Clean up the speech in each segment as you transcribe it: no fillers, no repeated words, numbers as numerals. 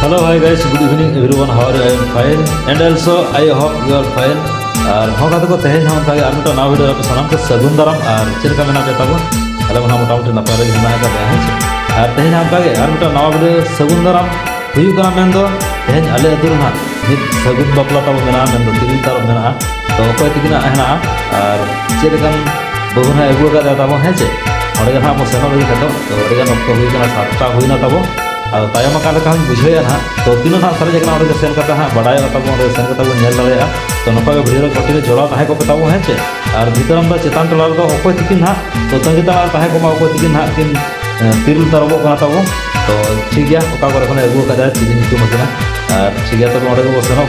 Hello, hi guys. Good evening, everyone. How are you? I am fine, and also I hope you are fine. और हम कहते को तहे हम ताकि आर्मी तो नाव वीडियो आप सलाम के सगुन दरम और चिरका में ना देता को अले मना मोटामोटी नपारे हिमा का है और तहे हम ताकि आर्मी तो नाव वीडियो सगुन दरम हुई का मेन दो तहे अले अदुर ना नित सगुन बपला ता मेना मेन दो तिल तार मेना तो कोई तिकिना है ना और चिरका बहुना एगो का देता है जे और अगर हम सेना लगी तो अगर नक्को हुई का सातटा हुई ना तब और तायम का बुझे ना तो तीनों ना सारे जगह और सेन करता है बड़ा तब सेन करता नेल दाड़ा तो नपा भिडियो कटिने जोड़ा तहे को तब है चे और भीतर चेतान टोला अकय तिकिन ना तो तंगी तला तहे को अकय तिकिन ना किन तिरल तरब तब तो ठीक है अका करे खन अगू का चिनी ᱧᱩᱛᱩᱢ आकना ठीक है तब को सेनों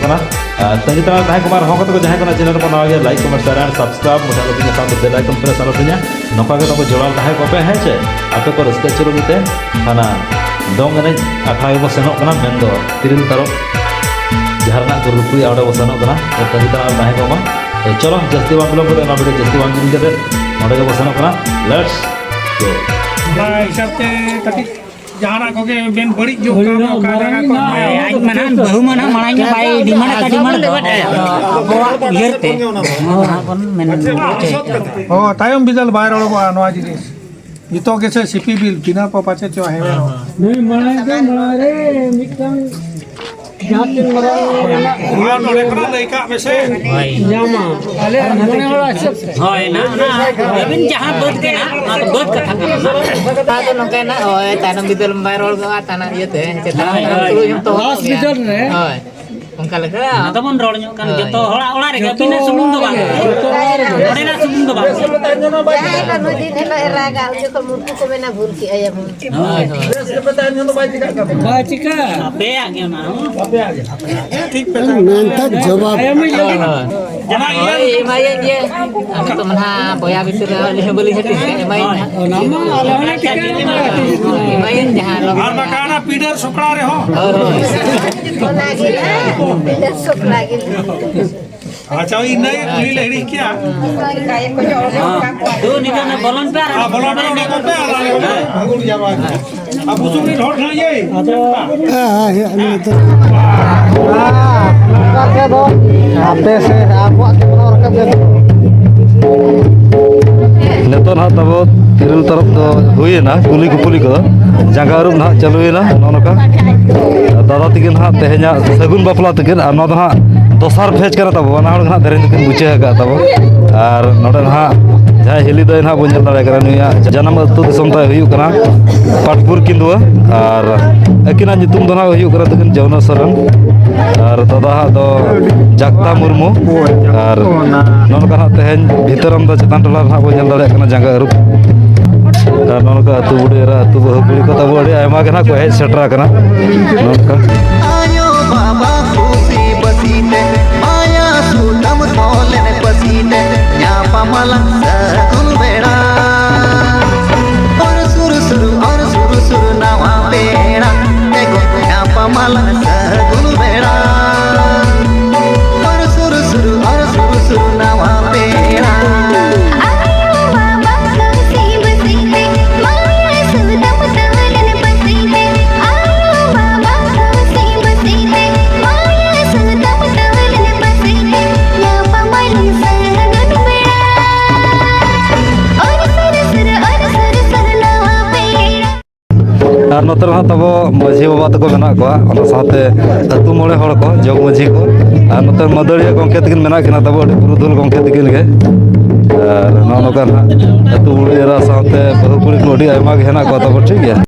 तंगी तला तहे को हक तो जहाँ को चैनल को नवा गया like comment share and subscribe मोटा लगे साथ बेल आइकन प्रेस आलोतिया नपा तब जोड़ा तहे को पे है चे आपे को रस्ते चलो बीते खाना दंग एने आखड़ा को सेनों मेन दो तिरल तरब जहाँ को रुपये आड़े को सेनों तो तंगी तला तहे को तो चलो जस्ती बांग बिलोंग वीडियो जस्ती बांग जिन के को सेनों लेट्स गो हिसाब से कटी जहाना को के बेन बड़ी जो काम का जगह को आज मना बहु मना मनाई बाई डिमांड का डिमांड बोवा घेरते अपन मेन ओ तायम बिजल बाहर वाला को नवा जिनिस जितो के से सीपी बिल बिना पाचे चो है नहीं मनाई दे मारे मिटन जाते मरा हुआ नोले करा लइका में से जामा अले मने वाला सब होय ना अबिन जहां बद के ना बद कथा का तो नके ना होय तानम बिदल बाहर वाला ताना येते चेता तो हॉस्पिटल रे होय उनका लगा तबन रोड ᱧᱚᱜ kan जतो ओळा रे बिना सुमुंद बा ओडे ना सुमुंद बा जहां का नदी हेलो एरागा जो को मुर्कु को मेना भूल की आया हम से पता नहीं तो बाई चिका पे आ गया ना पे आ गया ठीक पे मैं तक जवाब जना ये माया ये हम तो मना बोया बिसर ले बोली हटी माय नामा आले टिका माय जहां लोग और मकाना पीडर सुकड़ा रे हो बोला गिला बिना सुख लागिल अच्छा ये नहीं पुली लहरी क्या काय को दो निकल में बलन पे हां बोलो ना को पे आ रहा है अगुड़ जावा अब उसकी ढोट ना ये आपे से आपको के और कर दे नितो ना तब तिरल तरफ तो हुई ना कुली को जगह रूम ना चलुए ना नौका दादा तकिन हाँ तेहना सगुन बापला तकिन और ना दोसार फेज कर तब ना ना धरे तकिन बुझे तब और नोडे ना जहाँ हिली दो ना बन दाड़ा जन्म अतु दिसम ताना पाटपुर किंदुआ और अकिना नितुम दो ना तकिन जौना सरन और दादा दो जागता मुर्मू और नौका तेहन भीतरम दो चेतान टोला ना बन दाड़ा जंगा अरूप और नौका अतु बुढ़ी अतु बहु कुड़ी को तब अड़ी आयमा के ना को हेज सेटरा कना नौका आयो बाबा खुशी बसीते माया सुतम तोले ने बसीते या पमला सकुन बेड़ा और सुर सुर नावा बेड़ा एगो या पमला सकुन बेड़ा और सुर सुर नावा बेड़ा और नोते तब माझी बाबा तक मेना को साथे अतु मोड़े हड़ को जग माझी को और नोते मदड़िया गंके तकिन मेना किना तब पुरुधुल गंके तकिन के और नौका अतु बुढ़िया साथे बहु कुड़ी को अड़ी आयमा के हेना को तब ठीक है।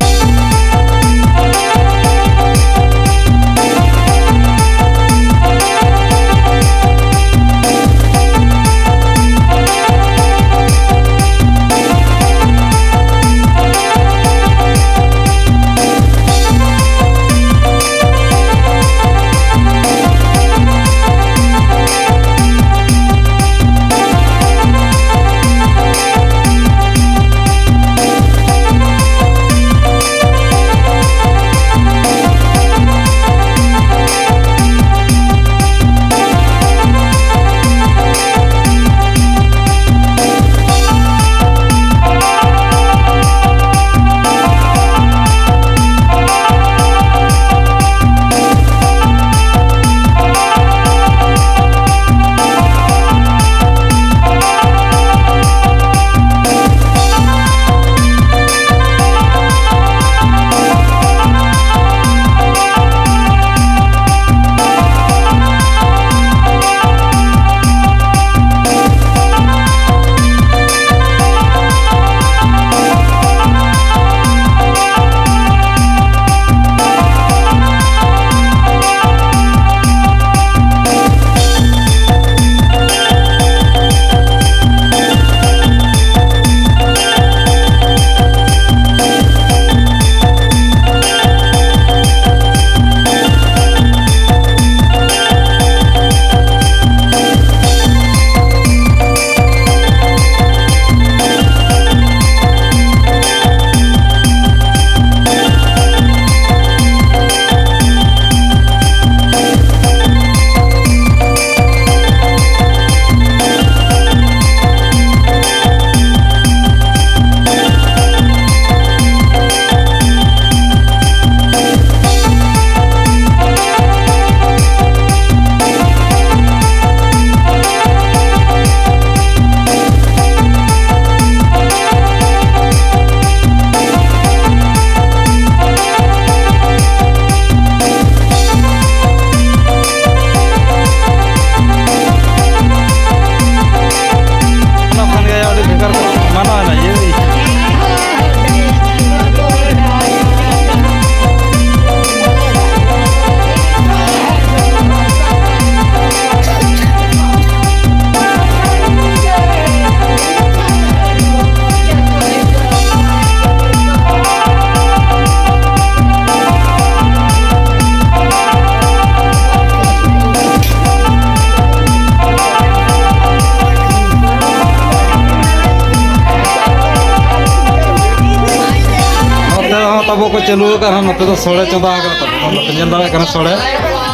ᱟᱵᱚ ᱠᱚ ᱪᱟᱹᱞᱩ ᱟᱠᱟᱫᱟ ᱱᱚᱛᱮ ᱫᱚ ᱥᱚᱲᱮ ᱪᱚᱸᱫᱟ ᱟᱠᱟᱱᱟ ᱛᱟᱵᱚᱱ ᱱᱚᱛᱮ ᱧᱮᱞ ᱫᱟᱲᱮᱭᱟᱜ ᱠᱟᱱᱟ ᱥᱚᱲᱮ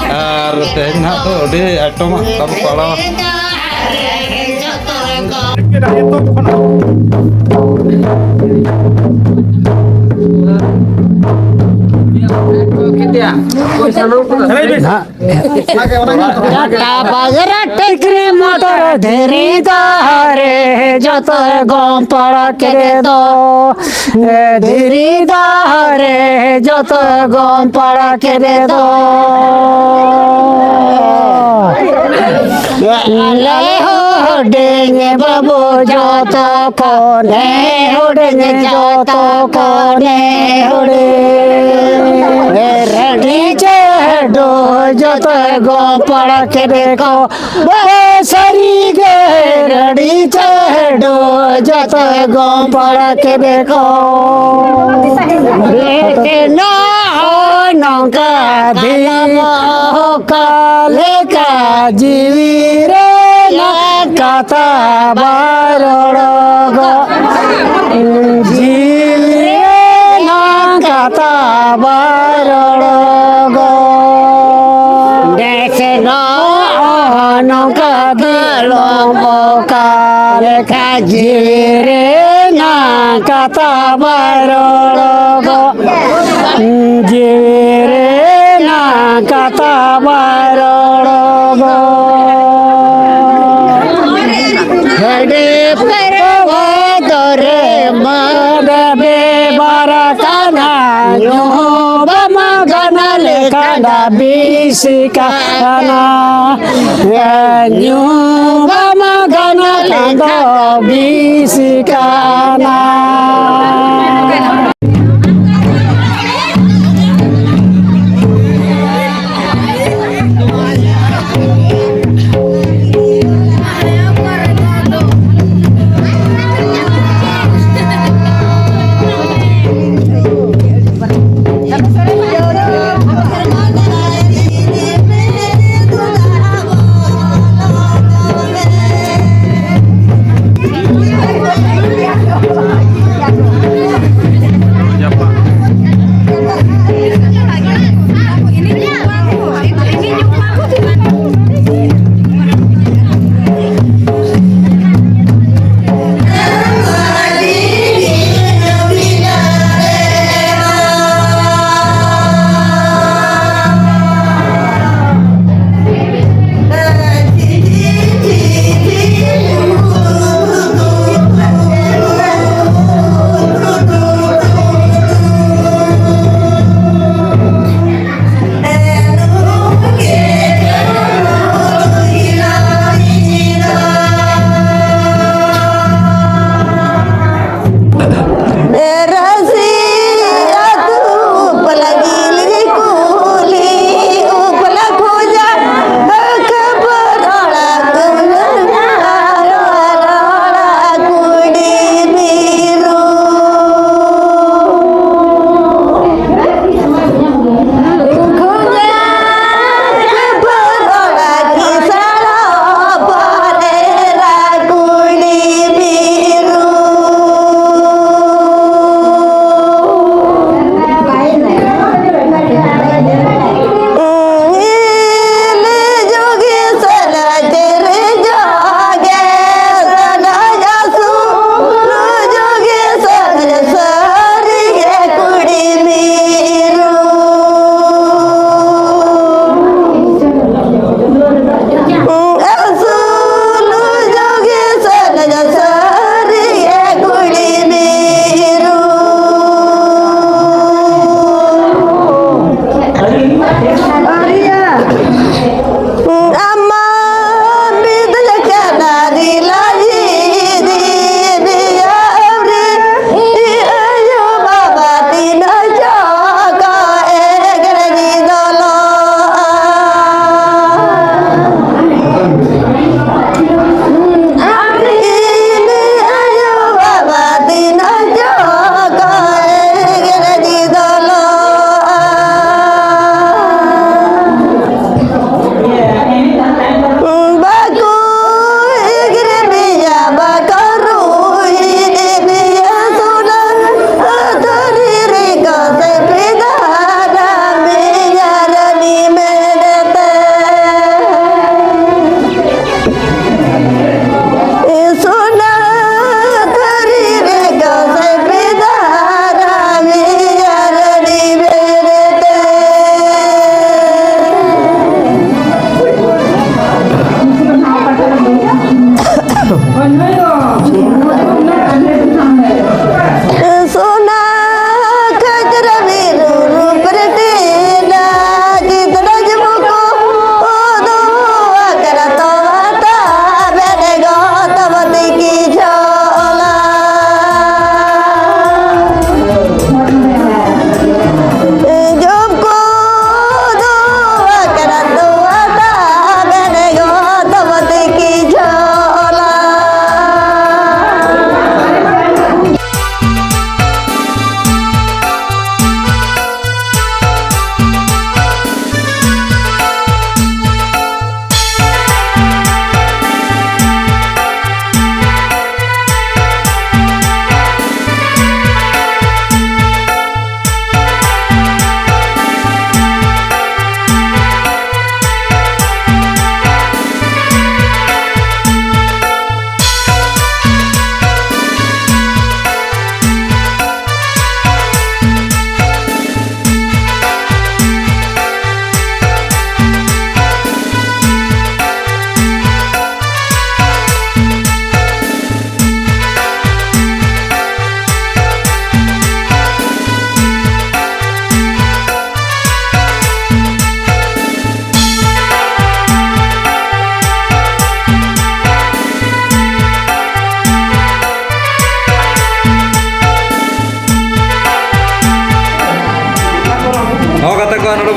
ᱟᱨ ᱛᱮᱦᱮᱧ ᱱᱟᱦᱟᱜ ᱫᱚ ᱟᱹᱰᱤ ᱟᱭᱴᱚᱢᱟᱜ ᱛᱟᱵᱚ ᱠᱚ ᱟᱲᱟᱣᱟ बाजरा टेकरी मोटर धीरी दारे जो तो गम पड़ा के दो धीरी दारे जो तो गम पड़ा के दो ले हो डेंगे बाबू जो तो कोने उड़ेंगे जो तो कोने उड़े रेडी चढ़ो जो तो गो पड़ा के देखो सरी गे रेडी चढ़ो जो तो गो पड़ा के देखो ना नौका दिया काले का जीवी रे ना काता बारोड़ो गो जीवी रे ना काता बारोड़ो गो देख नो नौका दिलो काले का जीवी रे ना काता बारोड़ो गो जीरे ना काता बारोड़ो गो हेडे परवा दरे मदबे बारकाना यो बमा गना लेकाना बिसिकाना यो बमा गना कांदो बिसिकाना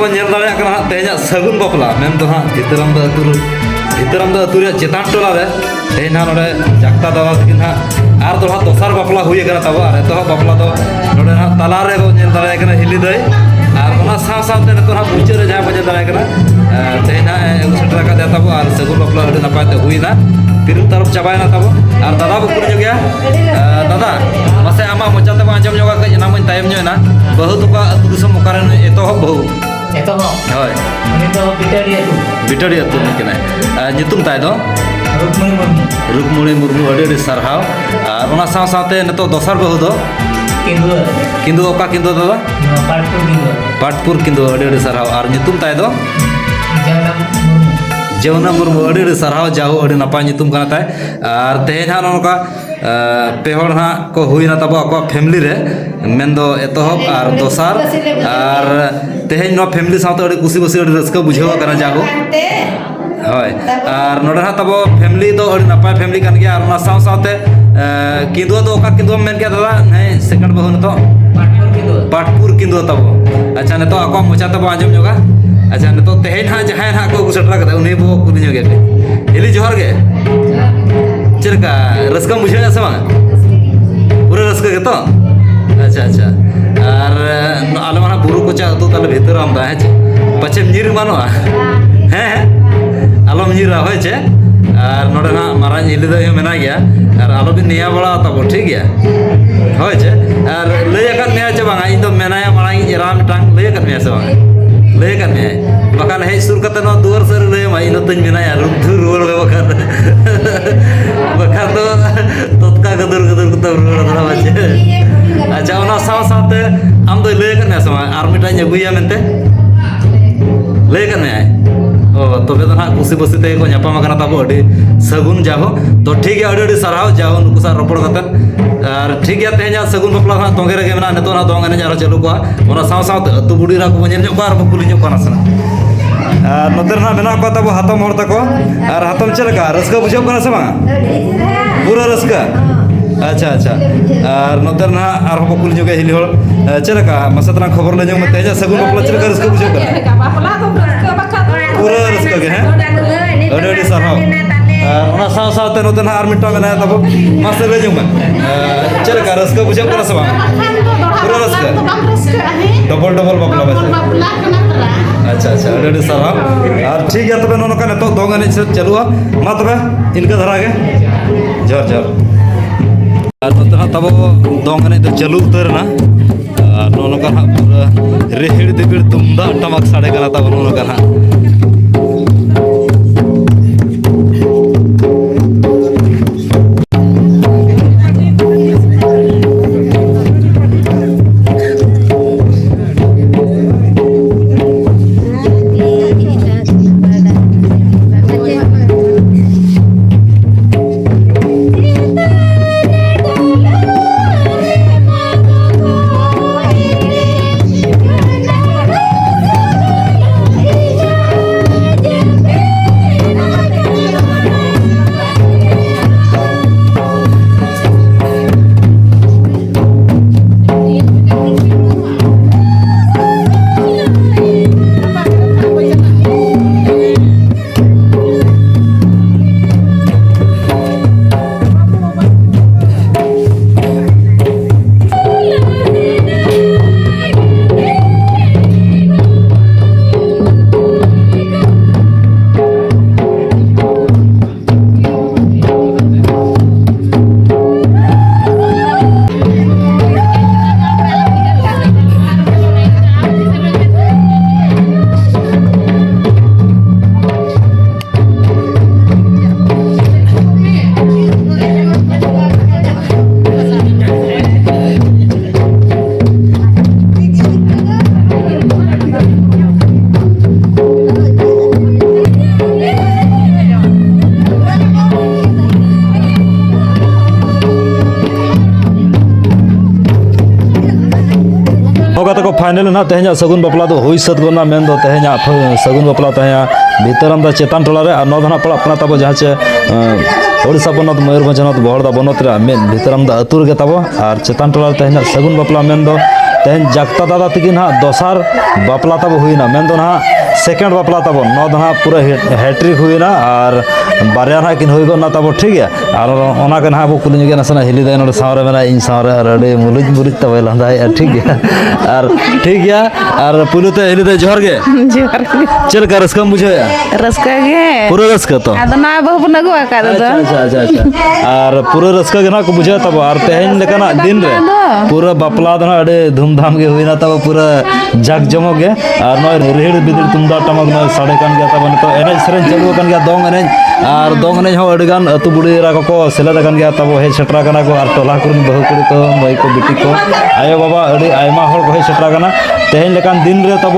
ᱛᱟᱵᱚ ᱧᱮᱞ ᱫᱟᱲᱮᱭᱟᱜ ᱠᱟᱱᱟ ᱦᱟᱸᱜ ᱛᱮᱦᱮᱧᱟᱜ ᱥᱟᱹᱜᱩᱱ ᱵᱟᱯᱞᱟ ᱢᱮᱱᱫᱚ ᱦᱟᱸᱜ ᱵᱷᱤᱛᱟᱹᱨᱟᱢᱫᱟ ᱟᱹᱛᱩ ᱨᱮᱭᱟᱜ ᱪᱮᱛᱟᱱ ᱴᱚᱞᱟ ᱨᱮ ᱛᱮᱦᱮᱧ ᱦᱟᱸᱜ ᱱᱚᱰᱮ ᱡᱟᱠᱛᱟ ᱫᱟᱫᱟ ᱛᱟᱹᱠᱤᱱ ᱦᱟᱸᱜ ᱟᱨ ᱫᱚ ᱦᱟᱸᱜ ᱫᱚᱥᱟᱨ ᱵᱟᱯᱞᱟ ᱦᱩᱭ ᱟᱠᱟᱱᱟ ᱛᱟᱵᱚ ᱟᱨ ᱮᱛᱚᱦᱚᱵ ᱵᱟᱯᱞᱟ ᱫᱚ ᱱᱚᱰᱮ ᱦᱟᱸᱜ ᱛᱟᱞᱟᱨᱮ ᱵᱚ ᱧᱮᱞ ᱫᱟᱲᱮᱭᱟᱜ ᱠᱟᱱᱟ ᱦᱤᱞᱤ ᱫᱟᱹᱭ ᱟᱨ ᱚᱱᱟ ᱥᱟᱶᱛᱮ ᱱᱤᱛᱚᱜ ᱦᱟᱸᱜ ᱢᱩᱪᱟᱹᱫ ᱨᱮ ᱡᱟᱦᱟᱸ ᱵᱚ ᱧᱮᱞ ᱫᱟᱲᱮᱭᱟᱜ ᱠᱟᱱᱟ ᱛᱮᱦᱮᱧ ᱦᱟᱸᱜ ᱟᱹᱜᱩ ᱥᱮᱴᱮर ᱟᱠᱟᱫᱮᱭᱟ ᱛᱟᱵᱚ ᱟᱨ ᱥᱟᱹᱜᱩᱱ ᱵᱟᱯᱞᱟ ᱟᱹᱰᱤ ᱱᱟᱯᱟᱭ ᱛᱮ ᱦᱩᱭᱱᱟ ᱛᱤᱨᱩᱵ ᱛᱟᱨᱩᱵ ᱪᱟᱵᱟᱭᱮᱱᱟ ᱛᱟᱵᱚ ᱟᱨ ᱫᱟᱫᱟ ᱵᱚ ᱠᱩᱞᱤ ᱧᱚᱜ ᱜᱮᱭᱟ ᱫᱟᱫᱟ ᱢᱟᱥᱮ ᱟᱢᱟᱜ ᱢᱚᱪᱟ ᱛᱮᱵᱚ ᱟᱸᱡᱚᱢ ᱧᱚᱜᱟ ᱠᱟᱹᱡ ᱮᱱᱟ ᱢᱟᱹᱧ ᱛᱟᱭᱚᱢ ᱧᱚᱜ ᱮᱱᱟ ᱵᱟᱹᱦᱩ ᱛᱟᱠᱚ ᱟᱹᱛᱩ ᱫᱤᱥᱚᱢ ᱚᱠᱟᱨᱮ ᱮᱛᱚᱦᱚᱵ ᱵᱟᱹᱦᱩ ᱮᱛᱚᱦᱚᱵ ᱦᱳᱭ ᱩᱱᱤ ᱫᱚ ᱵᱤᱴᱟᱹᱲᱤ ᱟᱹᱛᱩ ᱨᱤᱱᱤᱡ ᱠᱟᱱᱟᱭ ᱧᱩᱛᱩᱢ ᱛᱟᱭ ᱫᱚ ᱨᱩᱠᱢᱚᱱᱤ ᱢᱩᱨᱢᱩ ᱨᱩᱠᱢᱚণᱤ ᱢᱩᱨᱢᱩ ᱟᱹᱰᱤ ᱥᱟᱨᱦᱟᱣ ᱟᱨ ᱚᱱᱟ ᱥᱟᱶᱛᱮ ᱱᱤᱛᱚᱜ ᱫᱚᱥᱟᱨ ᱵᱟᱹᱦᱩ ᱫᱚ ᱠᱤᱸᱫᱩ ᱚᱠᱟ ᱠᱤᱸᱫᱩ ᱫᱟᱫᱟ ᱯᱟᱴᱯᱩᱨ ᱠᱤᱸᱫᱩ ᱟᱹᱰᱤ ᱥᱟᱨᱦᱟᱣ ᱟᱨ ᱧᱩᱛᱩᱢ ᱛᱟᱭ ᱫᱚ ᱡᱮᱣᱱᱟ ᱢᱩᱨᱢᱩ ᱟᱹᱰᱤ ᱥᱟᱨᱦᱟᱣ ᱡᱟᱦᱳ ᱟᱹᱰᱤ ᱱᱟᱯᱟᱭ ᱧᱩᱛᱩᱢ ᱠᱟᱱᱟ ᱛᱟᱭ ᱟᱨ ᱛᱮᱦᱮᱧ ᱦᱟᱸᱜ ᱱᱚᱝᱠᱟ ᱯᱮ ᱦᱚᱲ ᱦᱟᱸᱜ ᱠᱚ ᱦᱩᱭᱱᱟ ᱛᱟᱵᱚ ᱟᱠᱚᱣᱟᱜ ᱯᱷᱮᱢᱤᱞᱤ ᱨᱮ ᱢᱮᱱᱫᱚ ᱮᱛᱚᱦᱚᱵ ᱟᱨ ᱫᱚᱥᱟর ᱟᱨ ᱛᱮᱦᱮᱧ ᱱᱚᱣᱟ ᱯᱷᱮᱢᱤᱞᱤ ᱥᱟᱶᱛᱮ ᱟᱹᱰᱤ ᱠᱩᱥᱤ ᱟᱹᱰᱤ ᱨᱟᱹᱥᱠᱟᱹ ᱵᱩᱡᱷᱟᱹᱣ ᱠᱟᱱᱟ ᱡᱟᱦᱳ ᱦᱳᱭ ᱟᱨ ᱱᱚᱰᱮ ᱦᱟᱸᱜ ᱛᱟᱵᱚ ᱯᱷᱮᱢᱤᱞᱤ ᱫᱚ ᱟᱹᱰᱤ ᱱᱟᱯᱟᱭ ᱯᱷᱮᱢᱤᱞᱤ ᱠᱟᱱ ᱜᱮᱭᱟ ᱟᱨ ᱚᱱᱟ ᱥᱟᱶᱛᱮ ᱠᱤᱸᱫᱩ ᱫᱚ ᱚᱠᱟ ᱠᱤᱸᱫᱩᱢ ᱢᱮᱱ ᱠᱮᱫᱟ ᱫᱟᱫᱟ ᱥᱮᱠᱮন্ড ᱵᱟᱹᱦᱩ ᱱᱤᱛᱚᱜ ᱯᱟᱴᱯᱩᱨ ᱠᱤᱸᱫᱩ ᱛᱟᱵᱚ ᱟᱪᱪᱷᱟ ᱱᱤᱛᱚᱜ ᱟᱠᱚᱣᱟᱜ ᱢᱚᱪᱟ ᱛᱮᱵᱚ ᱟᱸᱡᱚᱢ ᱧᱚᱜᱟ ᱟᱪᱪᱷᱟ ᱱᱤᱛᱚᱜ ᱛᱮᱦᱮᱧ ᱦᱟᱸᱜ ᱡᱟᱦᱟᱸᱭ ᱦᱟᱸᱜ ᱠᱚ ᱟᱹᱜᱩ ᱥᱮᱴᱮᱨ ᱠᱟᱫᱟ ᱩᱱᱤ ᱵᱚ ᱠᱩᱞᱤ ᱧᱚᱜᱮ ᱦᱤᱞᱤ ᱡᱚᱦᱟᱨ ᱜᱮ ᱪᱮᱫ ᱞᱮᱠᱟ ᱨᱟᱹᱥᱠᱟᱹᱢ ᱵᱩᱡᱷᱟᱹᱣᱮᱜᱼᱟ ᱥᱮ ᱵᱟᱝ ᱯᱩᱨᱟᱹ ᱨᱟᱹᱥᱠᱟᱹ ᱜᱮᱛᱚ ᱟᱪᱪᱷᱟ ᱟᱨ ᱟᱞᱮ ᱢᱟ ᱵᱩᱨᱩ ᱠᱚᱪᱟ ᱟᱹᱛᱩ ᱛᱟᱞᱮ ᱵᱷᱤᱛᱟᱹᱨ ᱟᱢᱫᱟ ᱦᱮᱸ ᱪᱮ ᱯᱟᱪᱷᱮᱢ ᱧᱤᱨ ᱮᱢᱟᱱᱚᱜᱼᱟ ᱦᱮᱸ ᱟᱞᱚᱢ ᱧᱤᱨᱟ ᱦᱳᱭ ᱪᱮ ᱟᱨ ᱱᱚᱰᱮ ᱦᱟᱸᱜ ᱢᱟᱨᱟᱝ ᱦᱤᱞᱤ ᱫᱟᱹᱭ ᱦᱚᱸ ᱢᱮᱱᱟᱭ ᱜᱮᱭᱟ ᱟᱨ ᱟᱞᱚᱵᱤᱱ ᱱᱮᱭᱟ ᱵᱟᱲᱟ ᱛᱟᱵᱚ ᱴᱷᱤक ᱜᱮᱭᱟ ᱦᱳᱭ ᱪᱮ ᱟᱨ ᱞᱟᱹᱭ ᱟᱠᱟᱫ ᱢᱮᱭᱟ ᱪᱮ ᱵᱟᱝᱟ ᱤᱧ ᱫᱚ ᱢᱮᱱᱟᱭᱟ ᱢᱟᱲᱟᱝ ᱤᱧ ᱮᱨᱟ ᱢᱤᱫᱴᱟᱝ ᱞᱟᱹᱭ ᱟᱠᱟᱫ ᱢᱮᱭᱟ ᱥᱮ ᱵᱟᱝ ᱞᱟᱹᱭ ᱟᱠᱟᱫ ᱢᱮᱭᱟᱭ ᱵᱟᱠᱷᱟᱱ ᱦᱮᱡ ᱥᱩᱨ ᱠᱟᱛᱮ ᱱᱚᱣᱟ ᱫᱩᱣᱟᱹᱨ ᱥᱮᱫ ᱨᱮ ᱞᱟᱹᱭᱟᱢᱟ ᱤᱧ ᱫᱚ ᱛᱟᱹᱧ ᱢᱮᱱᱟᱭᱟ ᱨᱩᱫᱷᱩ ᱨᱩᱣᱟᱹᱲ ᱢᱮ ᱵᱟᱠᱷᱟᱱ ᱫᱚ ᱛᱚᱛᱠᱟ ᱜᱟᱫᱩᱨ ᱠᱚᱛᱮ ᱨᱩᱣᱟᱹᱲ ᱫᱟᱲᱟ ᱵᱟᱪᱮ ᱟᱪᱪᱷᱟ ᱚᱱᱟ ᱥᱟᱶᱛᱮ ᱟᱢ ᱫᱚᱭ ᱞᱟᱹᱭ ᱟᱠᱟᱫ ᱢᱮᱭᱟ ᱥᱮ ᱵᱟᱝ ᱟᱨ ᱢᱤᱫᱴᱟᱝ ᱤᱧ ᱟᱹᱜᱩᱭᱟ ᱢᱮᱱᱛᱮ ᱞᱟᱹᱭ ᱟᱠᱟᱫ ᱢᱮᱭᱟᱭ तबे तो हाँ कुसी बसी ते को ᱧᱟᱯᱟᱢ ᱟᱠᱟᱱᱟ ᱛᱟᱵᱚ ᱟᱹᱰᱤ ᱥᱟᱹᱜᱩᱱ ᱡᱟᱦᱳ ᱛᱚ ᱴᱷᱤक ᱜᱮᱭᱟ ᱟᱹᱰᱤ ᱥᱟᱨᱦᱟᱣ ᱡᱟᱦᱳ ᱱᱩᱠᱩ ᱥᱟᱶ ᱨᱚᱯᱚᱲ ᱠᱟᱛᱮ ᱟᱨ ᱴᱷᱤक ᱜᱮᱭᱟ ᱛᱮᱦᱮᱧᱟᱜ ᱥᱟᱹᱜᱩᱱ ᱵᱟᱯᱞᱟ ᱦᱟᱸᱜ ᱛᱚᱸᱜᱮ ᱨᱮᱜᱮ ᱢᱮᱱᱟᱜᱼᱟ ᱱᱤᱛᱚᱜ ᱦᱟᱸᱜ ᱫᱚᱝ ᱮᱱᱮᱡ ᱟᱨᱚ ᱪᱟᱹᱞᱩ ᱠᱚᱜᱼᱟ ᱚᱱᱟ ᱥᱟᱶᱛᱮ ᱟᱹᱛᱩ ᱵᱩᱰᱷᱤ ᱨᱟ ᱠᱚ ᱧᱮᱞ ᱧᱚᱜ ᱠᱚᱣᱟ ᱟᱨ ᱵᱚ ᱠᱩᱞᱤ ᱧᱚᱜ ᱠᱚᱣᱟ ᱱᱟᱥᱮᱱᱟᱜ ᱟᱨ ᱱᱚᱛᱮ ᱨᱮ ᱢᱮᱱᱟᱜ ᱠᱚᱣᱟ ᱛᱟᱵᱚ ᱦᱟᱛᱚᱢ ᱦᱚᱲ ᱛᱟᱠᱚ ᱟᱨ ᱦᱟᱛᱚᱢ ᱪᱮᱫ ᱞᱮᱠᱟ ᱨᱟᱹᱥᱠᱟᱹ ᱵᱩᱡᱷᱟᱹᱣ ᱠᱟᱱᱟ ᱥᱮ ᱵᱟᱝ ᱯᱩᱨᱟᱹ ᱨᱟᱹᱥᱠᱟᱹ अच्छा और नोते ना और हम कुल जोगे हिली हल चलेका मसे तना खबर ले जोंग तेजा सगुन बपला चलेका रस्का बुझो का पूरा रस्का के हैं अडी साहाव ओना साथे नोते ना आर मिटा मेना तब मसे ले जोंग चलेका रस्का बुझो करा सब पूरा रस्का डबल बपला बजे अच्छा अडी साहाव और ठीक है तबे नोनका नेतो दोंग एने चलुआ मा तबे इनका धरा गे जोर और तब दंग एने चालू उतरना नौका पूरा रेहड़ दिबिड़ तुमदाग टमाक साड़े तब नौका फाइनल ना तेहना सगुन बपला हुई सत गोना मेन दो तेहना सगुन बपला तेहना भीतरम दा चेतान टोला रे नौ धना पड़ा अपना तब जहाँ चे ओडिशा बनत मयूरभंज बनत बहरदा बनत रे मेन भीतरम दा अतुर गे तब और चेतान टोला तेहना सगुन बपला मेन दो तेहन जगता दादा तकिन हाँ दोसार बापला तब हुईना मेन दो ना सेकेंड बापला तब नौ दो ना पूरा हैट्रिक हुईना और बारिया ना किन हुई गो ना तब ठीक है और ओना के ना वो कुलिंग के नसना हिली दे नोड सावरे मेरा इन सावरे अरे मुलुज मुलुज तब लंदा है ठीक है और ठीक है और पुलु ते हिली दे जोहर के चल कर रस्का मुझे रस्का गे पूरा रस्का तो अदना बहु नगु का दो अच्छा और पूरा रस्का के ना को बुझे तब और तेहन लेकना दिन रे पूरा बापला दो ना अरे धूमधाम के हुई ना तब पूरा जग जमो गे और नय रेहड़ बिदिर तुमदा टमक नय साडे कान गया तब तो एने सेरेन चलु कान गया दोंग एने और दोंग एने हो अडगान अतु बुड़ी रा को सेलेद कान गया तब हे सेटरा काना को और टोला कुरन बहु कुड़ी को मई को बिटी को आयो बाबा अड़ी आयमा हर को हे सेटरा काना तेहन लेकान दिन रे तब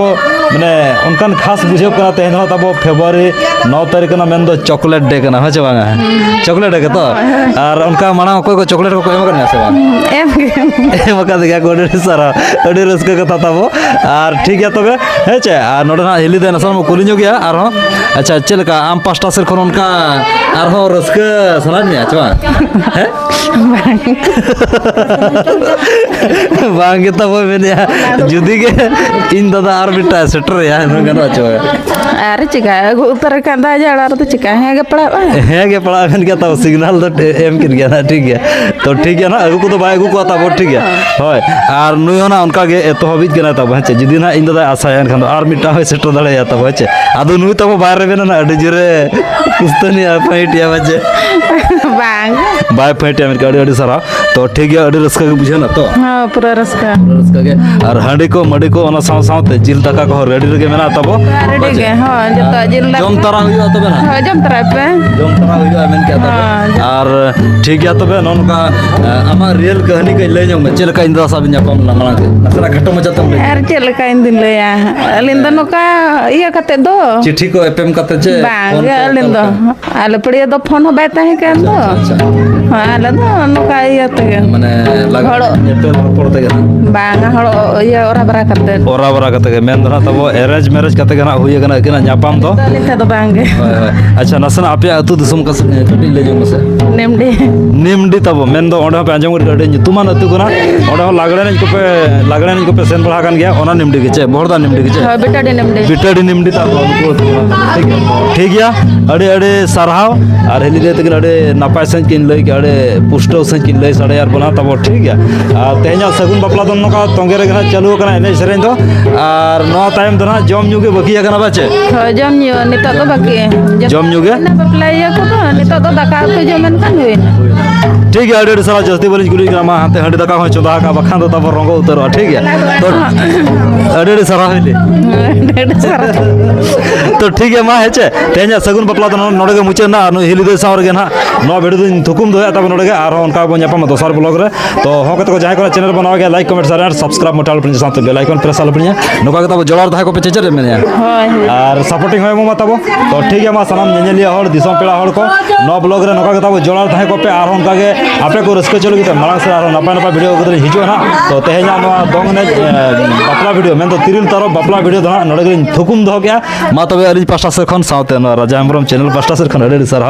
माने उनकान खास बुझे कना तेहन हो तब फेब्रुआरी 9 तारीख ना मेन दो चॉकलेट डे कना हचे बांगा चॉकलेट के तो और उनका माना को चॉकलेट को एम करना से बांग एम का देखा गोडे सारा अड़ी रस्का कथा तब और ठीक है तबे हेचे और नोडे ना हिली दे नसन म कुलिño गया और हो अच्छा चलका आम पास्टा सेर खन उनका और हो रस्का सना ने अच्छा है बांगे तब मैंने जुदी के इन दादा और बिटा सेटर या न गनो अच्छा अरे चिका उतर कंदा जड़ा तो चिका है के पड़ा कन क्या तब सिग्नल तो एम किन गया ना ठीक है तो ठीक है ना अगु को तो बाय अगु को तब ठीक है होय और नुय होना उनका के एतो हबिज गना तब हेचे जुदी ना इन दादा आशा यान खन और मिटा होय सेटर दले या तब हेचे आदो नुय तब बाहर रे ना अडी जरे कुस्तनी फाइटिया बजे बांग बाय फाइटिया में गाड़ी अडी सारा तो ठीक है अडी रस्का के बुझे ना तो हां पूरा रस्का के और हांडी को मडी को ओना साव सावते जिल दाका को रेडी रे मेना तब रेडी के हां जब जिल जम तारा हुआ तबे ना हां जम तारा पे जम तारा हुआ मेन क्या तब और ठीक है तबे नोनका आमा रियल कहानी के ले जम चल का इंदा सब न्यापम लंगला के नसरा घटो मचा तम यार चल का इन दिन ले या अलिंदा नोका इया कते दो चिट्ठी को एफएम कते चे बांग अलिंदा आले पड़िया दो फोन हो बैता है के दो हां आले दो नोका इया ते माने लगा नेटल पड़ते के बांग हड़ो इया ओरा बरा कते मेन दना तब अरेंज मैरिज कते गना हुई गना किना न्यापम तो लिथा दो बांग अच्छा नसन आपे अतु दिसम का कटी ले जम से निमडी तब मेन दो ओंडे पे अंजम कर तुमान अतु गना ओंडे लागड़े को पे सेन बड़ा कान गया ओना निमडी के चे बोरदा निमडी के चे हां बिटाडी निमडी तब ठीक है अड़े अड़े सरहाव और हेली दे तक अड़े नापाय सं किन लई के अड़े पुष्टो सं किन लई साडे यार बना तब ठीक है तेहना सगुन बपला दन का तोंगे रे गना चालू कना एने सेरेन दो और नो टाइम दना जम न्यू के बकी गना बाचे जम न्यू नितो तो बाकी जम न्यू के ना बपला या को तो नितो तो दाका तो जमन कान होइना ठीक है अड़े सारा जस्ती बोली गुली ग्रामा हाथे हंडी दका हो चोदा का बखान दो तब रंगो उतर ठीक है तो अड़े सारा होइले तो ठीक है मा हेचे तेजा सगुन बपला दन नोडे के मुचे ना हिली दे सावर के ना नो भिडियो दिन थुकुम दो तब नोडे के आर उनका बन जापा दोसर ब्लॉग रे तो हो के तो जाय को चैनल बनावा के लाइक कमेंट शेयर सब्सक्राइब मोटाल पर साथ बेल आइकन प्रेस आल पड़िया नोका के तब जोड़ार दाय को पे चेचरे में और सपोर्टिंग होय मो तब तो ठीक है मा सनम नेनेलिया हर दिसम पेड़ा हर को नो ब्लॉग रे नोका के तब जोड़ार दाय को पे आर उनका के आपे को रस्क चलो के मांग से आर नपा नपा वीडियो को हिजो ना तो तेजा नो दोंग ने बपला वीडियो में तो तिरिल तारो बपला वीडियो दा नोडे के थुकुम दो गया मा तबे अली पास्टा से खन साउते न राजा हमरम चैनल पास्टा से खन अड़े सर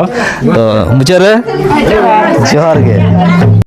तो मुचे रे जोहार के